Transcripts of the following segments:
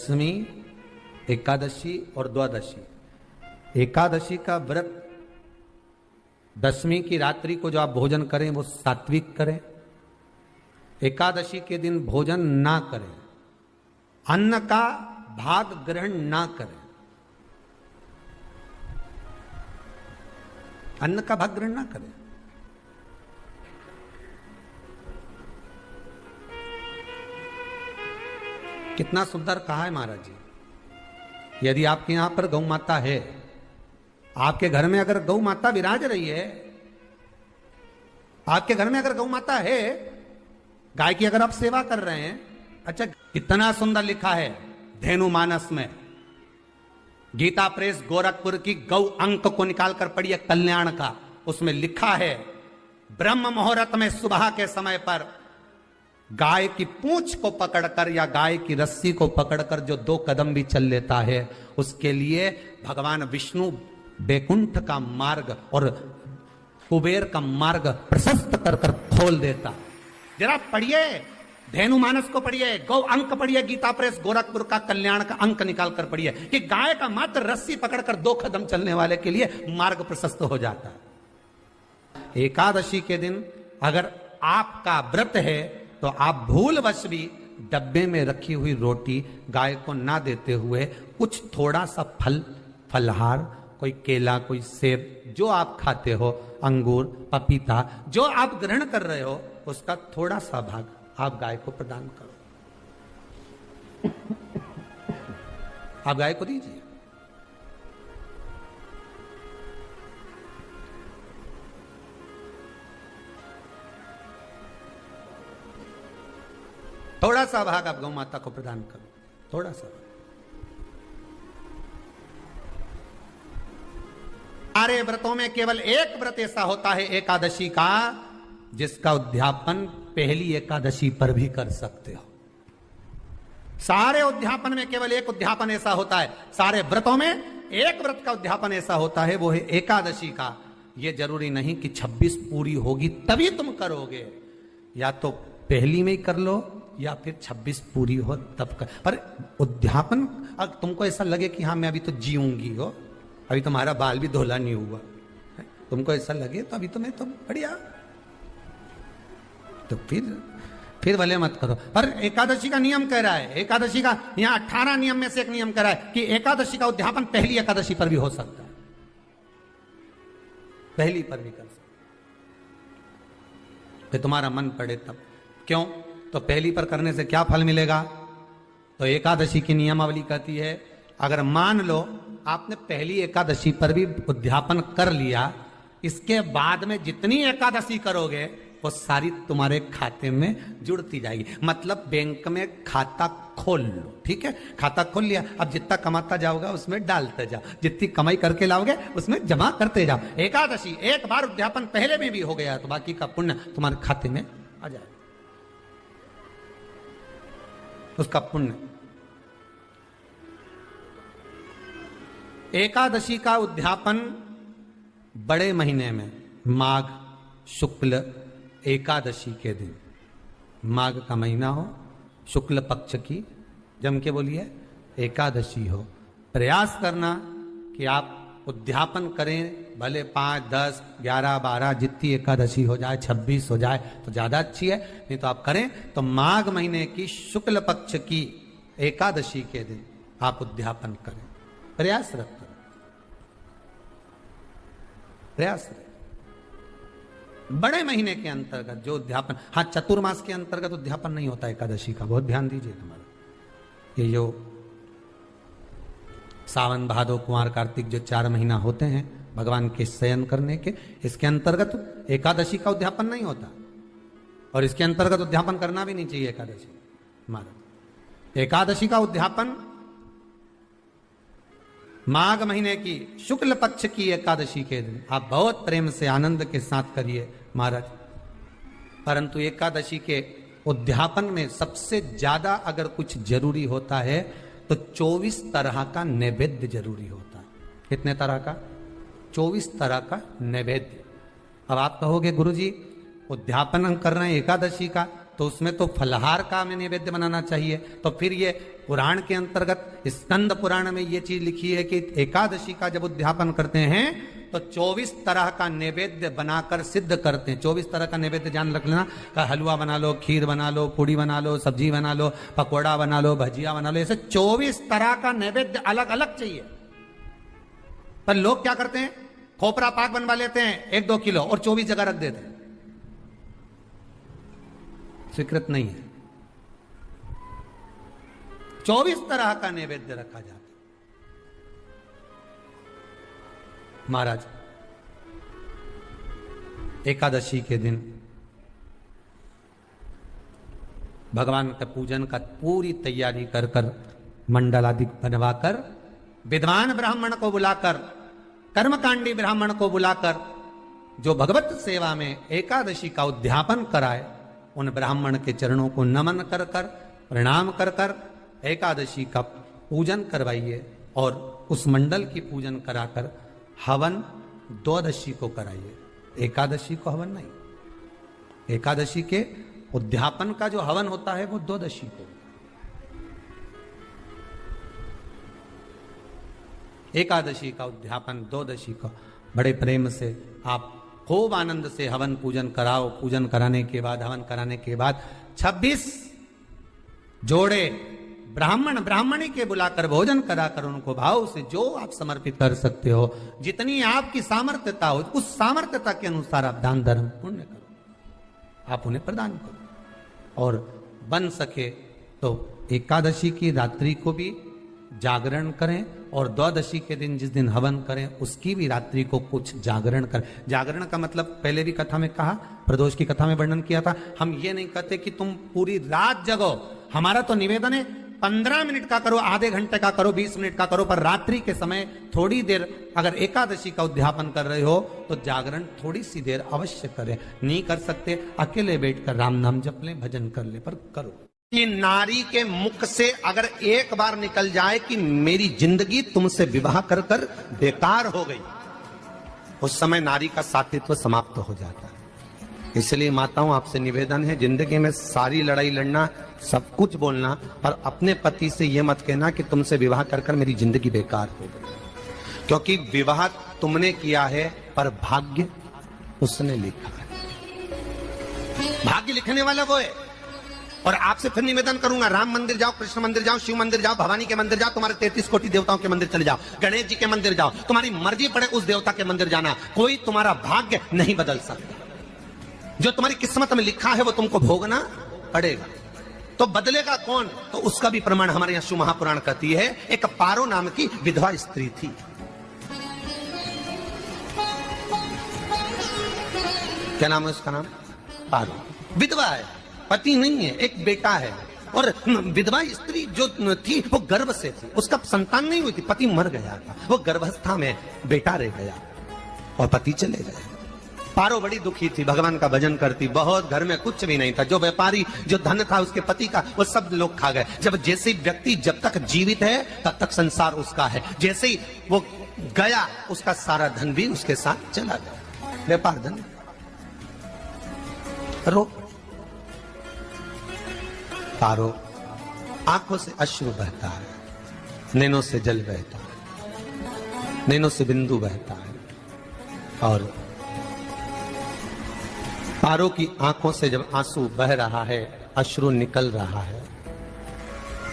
दशमी, एकादशी और द्वादशी। एकादशी का व्रत, दशमी की रात्रि को जो आप भोजन करें वो सात्विक करें। एकादशी के दिन भोजन ना करें, अन्न का भाग ग्रहण ना करें, अन्न का भाग ग्रहण ना करें। कितना सुंदर कहा है महाराज जी। यदि आपके यहां पर गौ माता है, आपके घर में अगर गौ माता विराज रही है, आपके घर में अगर गौ माता है, गाय की अगर आप सेवा कर रहे हैं, अच्छा कितना सुंदर लिखा है धेनु मानस में, गीता प्रेस गोरखपुर की गौ अंक को निकालकर पढ़िए कल्याण का, उसमें लिखा है ब्रह्म मुहूर्त में सुबह के समय पर गाय की पूंछ को पकड़कर या गाय की रस्सी को पकड़कर जो 2 कदम भी चल लेता है, उसके लिए भगवान विष्णु बैकुंठ का मार्ग और कुबेर का मार्ग प्रशस्त कर कर खोल देता। जरा पढ़िए धेनु मानस को, पढ़िए गौ अंक, पढ़िए गीता प्रेस गोरखपुर का कल्याण का अंक निकाल कर पढ़िए कि गाय का मात्र रस्सी पकड़कर 2 कदम चलने वाले के लिए मार्ग प्रशस्त हो जाता है। एकादशी के दिन अगर आपका व्रत है तो आप भूलवश भी डब्बे में रखी हुई रोटी गाय को ना देते हुए कुछ थोड़ा सा फलहार, कोई केला, कोई सेब, जो आप खाते हो, अंगूर, पपीता, जो आप ग्रहण कर रहे हो, उसका थोड़ा सा भाग आप गाय को प्रदान करो। आप गाय को दीजिए। थोड़ा सा भाग आप गौ माता को प्रदान करो, थोड़ा सा। सारे व्रतों में केवल एक व्रत ऐसा होता है एकादशी का, जिसका उद्यापन पहली एकादशी पर भी कर सकते हो। सारे उद्यापन में केवल एक उद्यापन ऐसा होता है, सारे व्रतों में एक व्रत का उद्यापन ऐसा होता है, वो है एकादशी का। यह जरूरी नहीं कि 26 पूरी होगी तभी तुम करोगे, या तो पहली में ही कर लो या फिर 26 पूरी हो तब कर। पर उद्यापन, अगर तुमको ऐसा लगे कि हाँ मैं अभी तो जीऊंगी हो, अभी तुम्हारा बाल भी धोला नहीं हुआ, तुमको ऐसा लगे तो अभी तो मैं तो बढ़िया, तो फिर भले मत करो। पर एकादशी का नियम कह रहा है, एकादशी का यहां 18 नियम में से एक नियम कह रहा है कि एकादशी का उद्यापन पहली एकादशी पर भी हो सकता है, पहली पर भी कर सकते, फिर तुम्हारा मन पड़े तब। क्यों? तो पहली पर करने से क्या फल मिलेगा? तो एकादशी की नियमावली कहती है, अगर मान लो आपने पहली एकादशी पर भी उद्यापन कर लिया, इसके बाद में जितनी एकादशी करोगे वो सारी तुम्हारे खाते में जुड़ती जाएगी। मतलब बैंक में खाता खोल लो, ठीक है, खाता खोल लिया, अब जितना कमाता जाओगा उसमें डालते जाओ, जितनी कमाई करके लाओगे उसमें जमा करते जाओ। एकादशी एक बार उद्यापन पहले में भी हो गया तो बाकी का पुण्य तुम्हारे खाते में आ जाएगा, उसका पुण्य। एकादशी का उद्यापन बड़े महीने में माघ शुक्ल एकादशी के दिन, माघ का महीना हो, शुक्ल पक्ष की, जम के बोलिए, एकादशी हो, प्रयास करना कि आप उद्यापन करें, भले 5, 10, 11, 12 जितनी एकादशी हो जाए, 26 हो जाए तो ज्यादा अच्छी है, नहीं तो आप करें तो माघ महीने की शुक्ल पक्ष की एकादशी के दिन आप उद्यापन करें, प्रयासरत करें, प्रयासरत। बड़े महीने के अंतर्गत जो उद्यापन, हाँ चतुर्मास के अंतर्गत उद्यापन नहीं होता एकादशी का, बहुत ध्यान दीजिए हमारा। ये जो सावन भादो कुंवर कार्तिक जो 4 महीना होते हैं भगवान के शयन करने के, इसके अंतर्गत एकादशी का उद्यापन नहीं होता, और इसके अंतर्गत उद्यापन करना भी नहीं चाहिए एकादशी हमारा। एकादशी का उद्यापन माघ महीने की शुक्ल पक्ष की एकादशी के दिन आप बहुत प्रेम से आनंद के साथ करिए महाराज। परंतु एकादशी के उद्यापन में सबसे ज्यादा अगर कुछ जरूरी होता है तो 24 तरह का नैवेद्य जरूरी होता है। कितने तरह का? 24 तरह का नैवेद्य। अब आप कहोगे गुरुजी उद्यापन हम कर रहे हैं एकादशी का, तो उसमें तो फलहार का हमें नैवेद्य बनाना चाहिए। तो फिर ये पुराण के अंतर्गत स्कंद पुराण में ये चीज लिखी है कि एकादशी का जब उद्यापन करते हैं तो 24 तरह का नैवेद्य बनाकर सिद्ध करते हैं। 24 तरह का नैवेद्य जान रख लेना, का हलवा बना लो, खीर बना लो, पूड़ी बना लो, सब्जी बना लो, पकौड़ा बना लो, भजिया बना लो, ऐसे 24 तरह का नैवेद्य अलग अलग चाहिए। पर लोग क्या करते हैं, खोपरा पाक बनवा लेते हैं 1-2 किलो और 24 जगह रख देते हैं। स्वीकृत नहीं है। 24 तरह का नैवेद्य रखा जाता है। महाराज एकादशी के दिन भगवान का पूजन का पूरी तैयारी कर कर मंडल आदि बनवाकर विद्वान ब्राह्मण को बुलाकर, कर्मकांडी ब्राह्मण को बुलाकर जो भगवत सेवा में एकादशी का उद्यापन कराए, उन ब्राह्मण के चरणों को नमन कर कर, प्रणाम कर कर एकादशी का पूजन करवाइए और उस मंडल की पूजन कराकर हवन द्वादशी को कराइए। एकादशी को हवन नहीं। एकादशी के उद्यापन का जो हवन होता है वो द्वादशी को। एकादशी का उद्यापन द्वादशी को बड़े प्रेम से आप खूब आनंद से हवन पूजन कराओ। पूजन कराने के बाद, हवन कराने के बाद 26 जोड़े ब्राह्मणी के बुलाकर भोजन कराकर उनको भाव से जो आप समर्पित कर सकते हो, जितनी आपकी सामर्थ्यता हो, उस सामर्थ्यता के अनुसार आप दान धर्म पुण्य करो, आप उन्हें प्रदान करो। और बन सके तो एकादशी की रात्रि को भी जागरण करें और द्वादशी के दिन जिस दिन हवन करें उसकी भी रात्रि को कुछ जागरण करें। जागरण का मतलब पहले भी कथा में कहा, प्रदोष की कथा में वर्णन किया था। हम ये नहीं कहते कि तुम पूरी रात जगो। हमारा तो निवेदन है 15 मिनट का करो, आधे घंटे का करो, 20 मिनट का करो, पर रात्रि के समय थोड़ी देर अगर एकादशी का उद्यापन कर रहे हो तो जागरण थोड़ी सी देर अवश्य करें। नहीं कर सकते अकेले बैठकर राम नाम जप लें, भजन कर ले, पर करो। कि नारी के मुख से अगर एक बार निकल जाए कि मेरी जिंदगी तुमसे विवाह कर कर बेकार हो गई, उस समय नारी का साथित्व समाप्त हो जाता है। इसलिए माताओं आपसे निवेदन है, जिंदगी में सारी लड़ाई लड़ना, सब कुछ बोलना, पर अपने पति से यह मत कहना कि तुमसे विवाह कर कर मेरी जिंदगी बेकार हो गई, क्योंकि विवाह तुमने किया है पर भाग्य उसने लिखा है। भाग्य लिखने वाला वो है। और आपसे फिर निवेदन करूंगा, राम मंदिर जाओ, कृष्ण मंदिर जाओ, शिव मंदिर जाओ, भवानी के मंदिर जाओ, तुम्हारे 33 कोटि देवताओं के मंदिर चले जाओ, गणेश जी के मंदिर जाओ, तुम्हारी मर्जी पड़े उस देवता के मंदिर जाना, कोई तुम्हारा भाग्य नहीं बदल सकता। जो तुम्हारी किस्मत में लिखा है वो तुमको भोगना पड़ेगा। तो बदलेगा कौन? तो उसका भी प्रमाण हमारे यहां शिव महापुराण कहती है। एक पारो नाम की विधवा स्त्री थी। क्या नाम है उसका? नाम पारो। विधवा है, पति नहीं है, एक बेटा है। और विधवा स्त्री जो थी वो गर्भ से थी, उसका संतान नहीं हुई थी, पति मर गया था, वो गर्भावस्था में बेटा रह गया और पति चले गए। पारो बड़ी दुखी थी, भगवान का भजन करती बहुत, घर में कुछ भी नहीं था, जो व्यापारी जो धन था उसके पति का वो सब लोग खा गए। जब जैसे व्यक्ति जब तक जीवित है तब तक संसार उसका है, जैसे ही वो गया उसका सारा धन भी उसके साथ चला गया, व्यापार धन। रो पारो आंखों से अश्रु बहता है, नैनों से जल बहता है, नैनों से बिंदु बहता है। और पारो की आंखों से जब आंसू बह रहा है, अश्रु निकल रहा है,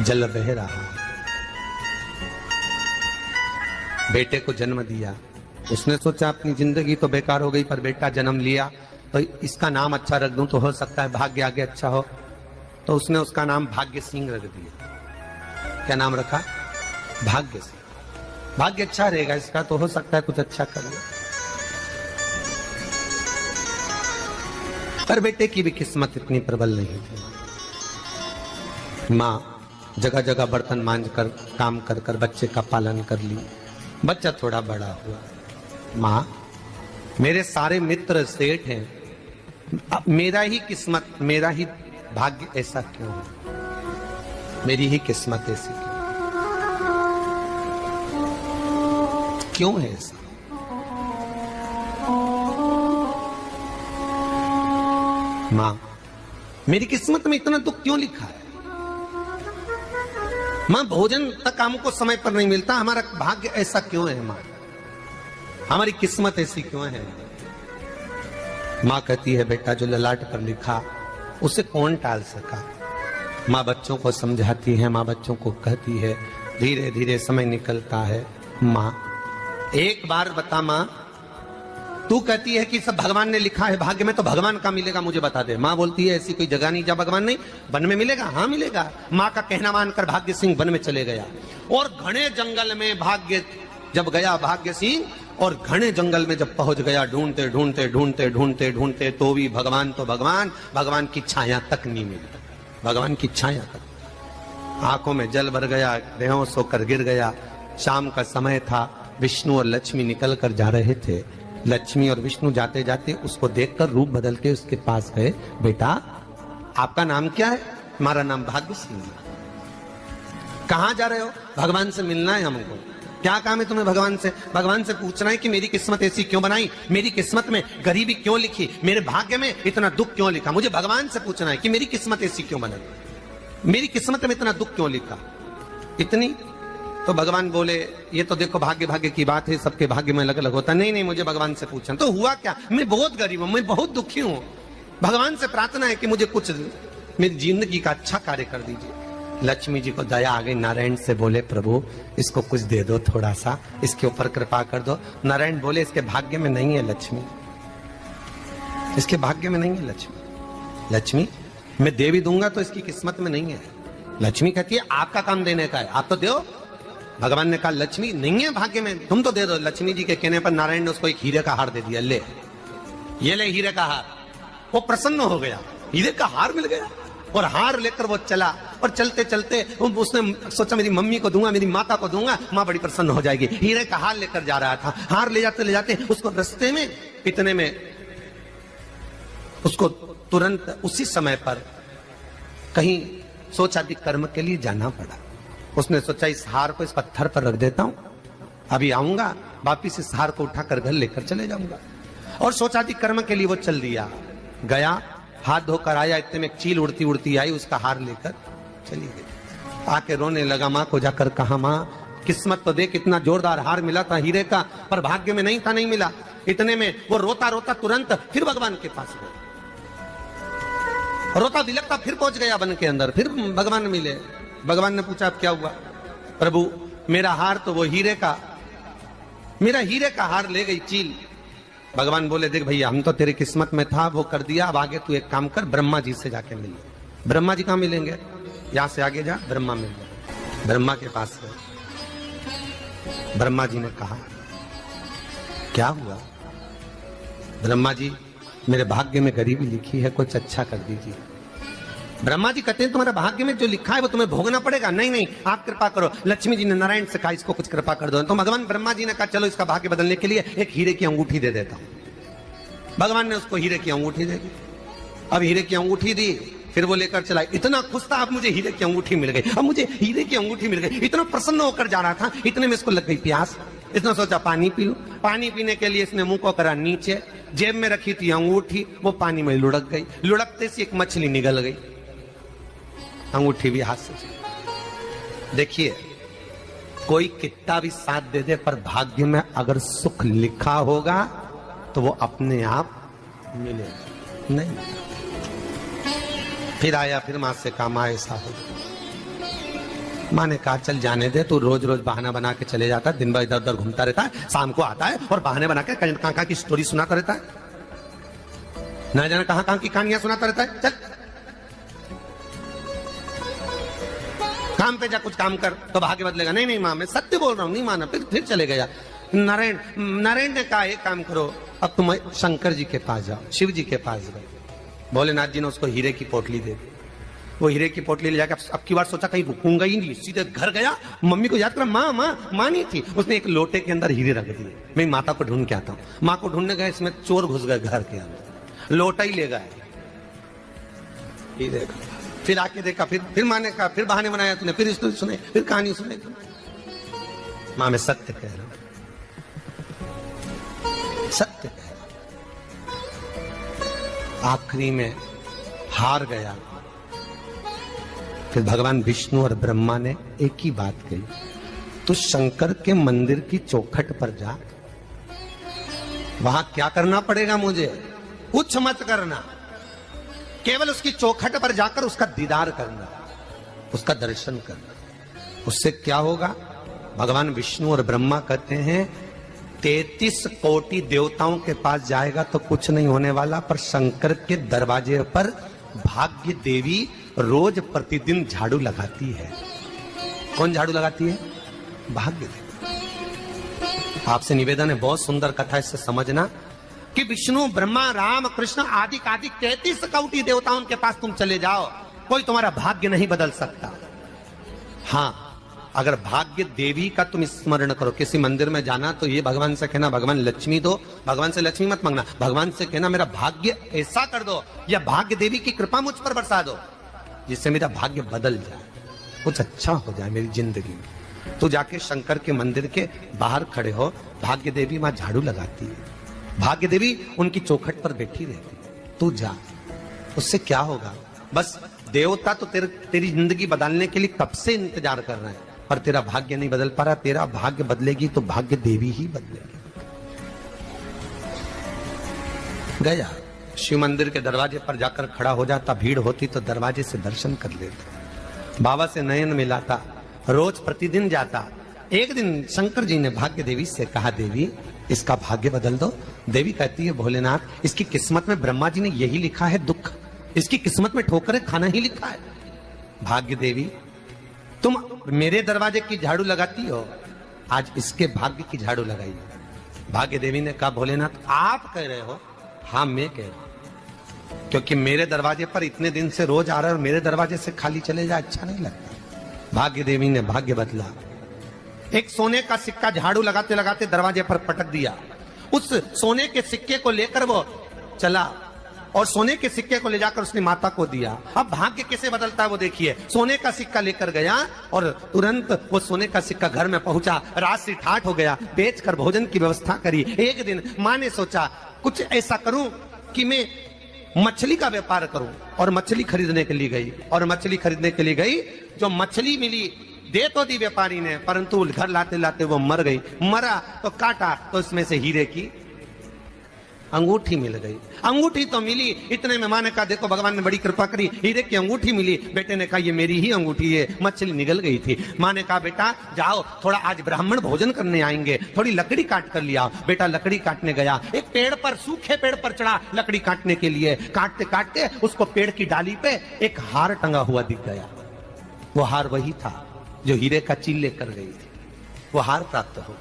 जल बह रहा है। बेटे को जन्म दिया, उसने सोचा अपनी जिंदगी तो बेकार हो गई, पर बेटा जन्म लिया तो इसका नाम अच्छा रख दूं तो हो सकता है भाग्य आगे अच्छा हो। तो उसने उसका नाम भाग्य सिंह रख दिया। क्या नाम रखा? भाग्य सिंह। भाग्य अच्छा रहेगा इसका, तो हो सकता है कुछ अच्छा कर ले। पर बेटे की भी किस्मत इतनी प्रबल नहीं थी। माँ जगह जगह बर्तन मांझ कर, काम कर कर बच्चे का पालन कर ली। बच्चा थोड़ा बड़ा हुआ, माँ मेरे सारे मित्र सेठ हैं, अब मेरा ही किस्मत, मेरा ही भाग्य ऐसा क्यों है? मेरी ही किस्मत ऐसी क्यों है ऐसा? माँ मेरी किस्मत में इतना दुख क्यों लिखा है? मां, भोजन तक हमको समय पर नहीं मिलता, हमारा भाग्य ऐसा क्यों है? मां, हमारी किस्मत ऐसी क्यों है? मां कहती है बेटा जो ललाट पर लिखा उसे कौन टाल सका। मां बच्चों को समझाती है, मां बच्चों को कहती है, धीरे धीरे समय निकलता है। मां एक बार बता, मां तू कहती है कि सब भगवान ने लिखा है भाग्य में, तो भगवान का मिलेगा मुझे बता दे। मां बोलती है ऐसी कोई जगह नहीं जहां भगवान नहीं, वन में मिलेगा। हाँ मिलेगा। मां का कहना मानकर भाग्य सिंह वन में चले गया और घने जंगल में भाग्य जब गया भाग्य सिंह, और घने जंगल में जब पहुंच गया, ढूंढते ढूंढते ढूंढते ढूंढते ढूंढते तो भी भगवान तो भगवान की छाया तक नहीं मिली। भगवान की छाया तक। आंखों में जल भर गया, बेहोश होकर गिर गया। शाम का समय था, विष्णु और लक्ष्मी निकल कर जा रहे थे। लक्ष्मी और विष्णु जाते जाते उसको देखकर रूप बदल के उसके पास गए। बेटा आपका नाम क्या है? हमारा नाम भाग्य सिंह है। कहां जा रहे हो? भगवान से मिलना है हमको। क्या काम है तुम्हें भगवान से? भगवान से पूछना है कि मेरी किस्मत ऐसी क्यों बनाई, मेरी किस्मत में गरीबी क्यों लिखी, मेरे भाग्य में इतना दुख क्यों लिखा। मुझे भगवान से पूछना है कि मेरी किस्मत ऐसी क्यों बनाई, मेरी किस्मत में इतना दुख क्यों लिखा। इतनी तो भगवान बोले ये तो देखो भाग्य भाग्य की बात है, सबके भाग्य में अलग अलग होता। नहीं नहीं, मुझे भगवान से पूछना। तो हुआ क्या? मैं बहुत गरीब हूं, मैं बहुत दुखी हूं, भगवान से प्रार्थना है कि मुझे कुछ मेरी जिंदगी का अच्छा कार्य कर दीजिए। लक्ष्मी जी को दया आ गई। नारायण से बोले प्रभु इसको कुछ दे दो, थोड़ा सा इसके ऊपर कृपा कर दो। नारायण बोले इसके भाग्य में नहीं है लक्ष्मी, इसके भाग्य में नहीं है लक्ष्मी। लक्ष्मी मैं दे भी दूंगा तो इसकी किस्मत में नहीं है। लक्ष्मी कहती है आपका काम देने का है, आप तो दो। भगवान ने कहा लक्ष्मी नहीं है भाग्य में, तुम तो दे दो। लक्ष्मी जी के कहने पर नारायण ने उसको एक हीरे का हार दे दिया। ले ये ले हीरे का हार। वो प्रसन्न हो गया, हीरे का हार मिल गया। और हार लेकर वो चला, और चलते चलते उसने सोचा मेरी मम्मी को दूंगा, मेरी माता को दूंगा, माँ बड़ी प्रसन्न हो जाएगी। हीरे का हार लेकर जा रहा था। हार ले जाते उसको रास्ते में इतने में उसको तुरंत उसी समय पर कहीं सोचादि कर्म के लिए जाना पड़ा। उसने सोचा इस हार को इस पत्थर पर रख देता हूं, अभी आऊंगा वापिस इस हार को उठाकर घर लेकर चले जाऊंगा। और सोचादि कर्म के लिए वो चल दिया। गया, हाथ धोकर आया, इतने में चील उड़ती उड़ती आई, उसका हार लेकर चली गई। आके रोने लगा। माँ को जाकर कहा माँ किस्मत तो देख, इतना जोरदार हार मिला था हीरे का, पर भाग्य में नहीं था, नहीं मिला। इतने में वो रोता रोता तुरंत फिर भगवान के पास गया। रोता बिलखता फिर पहुंच गया वन के अंदर, फिर भगवान मिले। भगवान ने पूछा अब क्या हुआ? प्रभु मेरा हार तो वो हीरे का, मेरा हीरे का हार ले गई चील। भगवान बोले देख भैया हम तो तेरी किस्मत में था, वो कर दिया, अब आगे तू एक काम कर, ब्रह्मा जी से जाके मिल। ब्रह्मा जी कहां मिलेंगे? यहां से आगे जा, ब्रह्मा मिल गए। ब्रह्मा के पास गए। ब्रह्मा जी ने कहा क्या हुआ? ब्रह्मा जी मेरे भाग्य में गरीबी लिखी है, कुछ अच्छा कर दीजिए। ब्रह्मा जी कहते हैं तुम्हारे भाग्य में जो लिखा है वो तुम्हें भोगना पड़ेगा। नहीं नहीं आप कृपा करो। लक्ष्मी जी ने नारायण से कहा इसको कुछ कृपा कर दो। तो भगवान ब्रह्मा जी ने कहा चलो इसका भाग्य बदलने के लिए एक हीरे की अंगूठी दे देता हूं। भगवान ने उसको हीरे की अंगूठी दे दी। अब हीरे की अंगूठी दी, फिर वो लेकर चला। इतना खुश था अब मुझे हीरे की अंगूठी मिल गई, अब मुझे हीरे की अंगूठी मिल गई। इतना प्रसन्न होकर जा रहा था, इतने में इसको लग गई प्यास। इसने सोचा पानी पी लूं। पानी पीने के लिए इसने मुंह को करा नीचे, जेब में रखी थी अंगूठी, वो पानी में लुढ़क गई। लुढ़कते से एक मछली निगल गई, अंगूठी भी हाथ से। देखिए कोई कितना भी साथ दे दे, पर भाग्य में अगर सुख लिखा होगा तो वो अपने आप मिलेगा नहीं। फिर आया, फिर मां से कहा मां ऐसा हो। मां ने कहा चल जाने दे, तू रोज रोज बहाना बना के चले जाता है, दिन भर इधर उधर घूमता रहता है, शाम को आता है और बहाने बना के कहां की स्टोरी सुनाता रहता है, ना जाने कहां की कहानियां सुनाता रहता है। चल काम पे जा, कुछ काम कर तो भाग्य बदलेगा। नहीं नहीं मां मैं सत्य बोल रहा हूं, नहीं माना। फिर चले गया। नारायण ने कहा एक काम करो, अब तुम शंकर जी के पास जाओ। शिव जी के पास गए। भोलेनाथ जी ने उसको हीरे की पोटली दे दी। वो हीरे की पोटली ले जाकर अब की बार सोचा कहीं रुकूंगा ही नहीं, सीधे घर गया। मम्मी को याद करा, माँ नहीं थी। उसने एक लोटे के अंदर हीरे रख दिए। मैं माता को ढूंढ के आता हूँ। माँ को ढूंढने गए, इसमें चोर घुस गए घर के अंदर, लोटा ही ले गए। फिर आके देखा, फिर माँ ने कहा, फिर बहाने बनाया तूने, फिर स्टोरी सुने, फिर कहानी सुने। माँ मैं सत्य कह रहा हूं, सत्य कह रहा हूं। आखिरी में हार गया। फिर भगवान विष्णु और ब्रह्मा ने एक ही बात कही, तू शंकर के मंदिर की चौखट पर जा, वहां क्या करना पड़ेगा मुझे, कुछ मत करना, केवल उसकी चौखट पर जाकर उसका दीदार करना, उसका दर्शन करना। उससे क्या होगा? भगवान विष्णु और ब्रह्मा कहते हैं 33 कोटि देवताओं के पास जाएगा तो कुछ नहीं होने वाला, पर शंकर के दरवाजे पर भाग्य देवी रोज प्रतिदिन झाड़ू लगाती है। कौन झाड़ू लगाती है? भाग्य देवी। आपसे निवेदन है, बहुत सुंदर कथा, इससे समझना कि विष्णु ब्रह्मा राम कृष्ण आदि 33 कोटि देवताओं के पास तुम चले जाओ, कोई तुम्हारा भाग्य नहीं बदल सकता। हाँ, अगर भाग्य देवी का तुम स्मरण करो, किसी मंदिर में जाना तो ये भगवान से कहना भगवान लक्ष्मी दो, भगवान से लक्ष्मी मत मांगना, भगवान से कहना मेरा भाग्य ऐसा कर दो, या भाग्य देवी की कृपा मुझ पर बरसा दो जिससे मेरा भाग्य बदल जाए, कुछ अच्छा हो जाए मेरी जिंदगी में। तो जाके शंकर के मंदिर के बाहर खड़े हो, भाग्य देवी वहां झाड़ू लगाती है, भाग्य देवी उनकी चौखट पर बैठी रहती है, तू जा, उससे क्या होगा? बस देवता तो तेरी जिंदगी बदलने के लिए कब से इंतजार कर रहे हैं, पर तेरा भाग्य नहीं बदल पा रहा। तेरा भाग्य बदलेगी तो भाग्य देवी ही बदलेगी। गया, शिव मंदिर के दरवाजे पर जाकर खड़ा हो जाता, भीड़ होती तो दरवाजे से दर्शन कर लेता, बाबा से नयन मिलाता, रोज प्रतिदिन जाता। एक दिन शंकर जी ने भाग्य देवी से कहा, देवी इसका भाग्य बदल दो। देवी कहती है, भोलेनाथ इसकी किस्मत में ब्रह्मा जी ने यही लिखा है दुख, इसकी किस्मत में ठोकरें खाना ही लिखा है। भाग्य देवी तुम मेरे दरवाजे की झाड़ू लगाती हो, आज इसके भाग्य की झाड़ू लगाई। भाग्य देवी ने कहा, भोलेनाथ आप कह रहे हो? हाँ मैं कह रहा हूं, क्योंकि मेरे दरवाजे पर इतने दिन से रोज आ रहा है और मेरे दरवाजे से खाली चले जाए अच्छा नहीं लगता। भाग्य देवी ने भाग्य बदला, एक सोने का सिक्का झाड़ू लगाते लगाते दरवाजे पर पटक दिया। उस सोने के सिक्के को लेकर वो चला और सोने के सिक्के को ले जाकर उसने माता को दिया। अब भाग्य कैसे बदलता है वो देखिए। सोने का सिक्का लेकर गया और तुरंत वो सोने का सिक्का घर में पहुंचा, राशि ठाठ हो गया, बेचकर भोजन की व्यवस्था करी। एक दिन मां ने सोचा कुछ ऐसा करूं कि मैं मछली का व्यापार करूं, और मछली खरीदने के लिए गई। और मछली खरीदने के लिए गई, जो मछली मिली दे तो दी व्यापारी ने, परंतु घर लाते लाते वो मर गई। मरा तो काटा तो इसमें से हीरे की अंगूठी मिल गई। अंगूठी तो मिली, इतने में मां ने कहा देखो भगवान ने बड़ी कृपा करी, हीरे की अंगूठी मिली। बेटे ने कहा ये मेरी ही अंगूठी है, मछली निगल गई थी। मां ने कहा बेटा जाओ, थोड़ा आज ब्राह्मण भोजन करने आएंगे, थोड़ी लकड़ी काट कर लिया। बेटा लकड़ी काटने गया, एक पेड़ पर, सूखे पेड़ पर चढ़ा लकड़ी काटने के लिए। काटते काटते उसको पेड़ की डाली पे एक हार टंगा हुआ दिख गया। वो हार वही था जो हीरे का चील लेकर गई थी, वो हार प्राप्त हो।